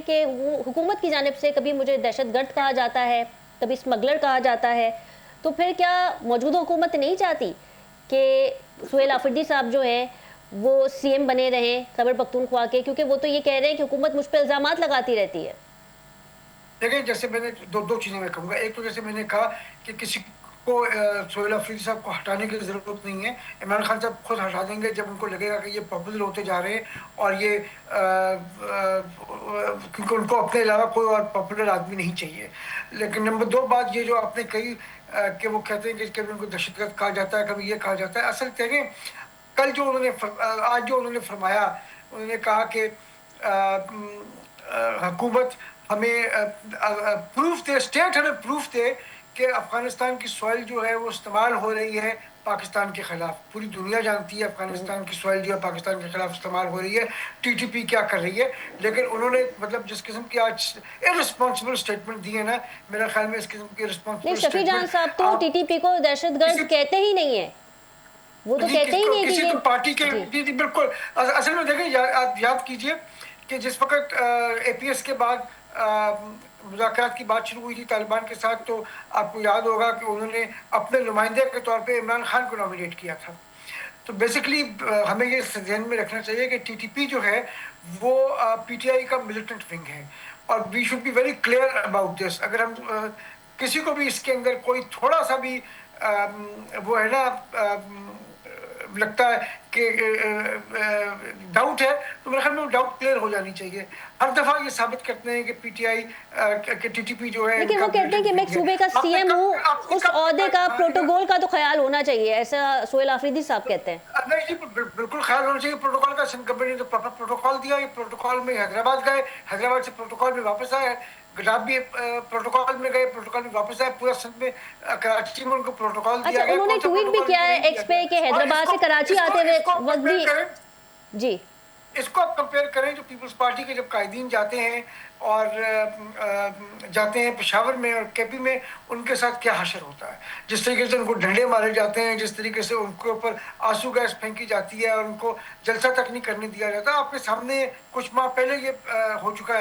کہ وہ حکومت کی جانب سے کبھی مجھے دہشت گرد کہا جاتا ہے، کبھی اسمگلر کہا جاتا ہے، تو پھر کیا موجودہ حکومت نہیں چاہتی کہ سہیل آفریدی صاحب جو ہیں وہ سی ایم بنے رہیں خیبر پختونخوا کے، کیونکہ وہ تو یہ کہہ رہے ہیں کہ حکومت مجھ پہ الزامات لگاتی رہتی ہے؟ دیکھیں، جیسے میں نے دو چیزیں میں کہوں گا. ایک تو جیسے میں نے کہا کہ کسی کو سہیل آفریدی صاحب کو ہٹانے کی ضرورت نہیں ہے. عمران خان صاحب خود ہٹا دیں گے جب ان کو لگے گا کہ یہ پاپولر ہوتے جا رہے ہیں اور یہ کیونکہ ان کو اپنے علاوہ کوئی اور پاپولر آدمی نہیں چاہیے. لیکن نمبر دو بات یہ جو آپ نے کہی کہ وہ کہتے ہیں کہ کبھی ان کو دہشت گرد کہا جاتا ہے، کبھی یہ کہا جاتا ہے. اصل دیکھیں، کل جو انہوں نے آج جو انہوں نے فرمایا، انہوں نے کہا کہ حکومت ہمیں پروف دے، اسٹیٹ ہمیں پروف دے کہ افغانستان کی سوائل جو ہے وہ استعمال ہو رہی ہے پاکستان کے خلاف. پوری دنیا جانتی ہے افغانستان کی سوائل جو ہے پاکستان کے خلاف استعمال ہو رہی ہے. ٹی ٹی پی کیا کر رہی ہے. لیکن انہوں نے مطلب جس قسم کی آج ارسپانسبل اسٹیٹمنٹ دی ہے نا، میرا خیال میں اس قسم کی نہیں، ارسپانسبل شفیع جان اسٹیٹمنٹ صاحب تو ٹی ٹی پی کو دہشت گرد کہتے ہی نہیں ہیں، وہ تو کہتے ہی نہیں کہ کسی تو پارٹی کے جی جی بالکل. اصل میں دیکھیں، آپ یاد کیجئے کہ جس وقت اے پی ایس کے بعد مذاکرات کی بات شروع ہوئی تھی طالبان کے ساتھ، تو آپ کو یاد ہوگا کہ انہوں نے اپنے نمائندے کے طور پہ عمران خان کو نامینیٹ کیا تھا. تو بیسیکلی ہمیں یہ ذہن میں رکھنا چاہیے کہ ٹی ٹی پی جو ہے وہ پی ٹی آئی کا ملیٹنٹ ونگ ہے، اور we should be very clear about this. اگر ہم کسی کو بھی اس کے اندر کوئی تھوڑا سا بھی وہ ہے نا لگتا ہے کہ ڈاؤٹ ہے، تو میرے خیال میں وہ ڈاؤٹ کلیئر ہو جانی چاہیے. ہر دفعہ یہ ثابت کرتے ہیں کہ پی ٹی آئی کہ ٹی ٹی پی جو ہے ان لیکن کا وہ کہتے ہیں کہ ملیٹنٹ میں ایک ونگ ہے. صوبے کا سی ایم ہوں، اس عہدے کا ہاں پروٹوکول کا تو خیال ہونا چاہیے، ایسا سہیل آفریدی صاحب کہتے ہیں. نہیں جی، بالکل خیال ہونا چاہیے پروٹوکول کا. سندھ گورنمنٹ نے تو پراپر پروٹوکول دیا. یہ پروٹوکول میں حیدرآباد گئے، حیدرآباد سے پروٹوکول میں واپس آئے، گجرات بھی پروٹوکول میں گئے، پروٹوکول میں واپس آئے. پورا سندھ میں کراچی میں ان کو پروٹوکول اچھا، دیا گیا. انہوں نے کون سا ٹویٹ بھی پروٹوکول ان کیا کو ہے نہیں دیا ایکس گیا. پہ کہ اور حیدرآباد سے کراچی آتے ہوئے اس کو وقت کمپیئر بھی کریں، جی اس کو آپ کمپیئر کریں جو پیپلز پارٹی کے جب قائدین جاتے ہیں اور جاتے ہیں پشاور میں اور کے پی میں، ان کے ساتھ کیا حشر ہوتا ہے. جس طریقے سے ان کو ڈنڈے مارے جاتے ہیں، جس طریقے سے ان کے اوپر آنسو گیس پھینکی جاتی ہے اور ان کو جلسہ تک نہیں کرنے دیا جاتا. آپ کے سامنے کچھ ماہ پہلے یہ ہو چکا ہے.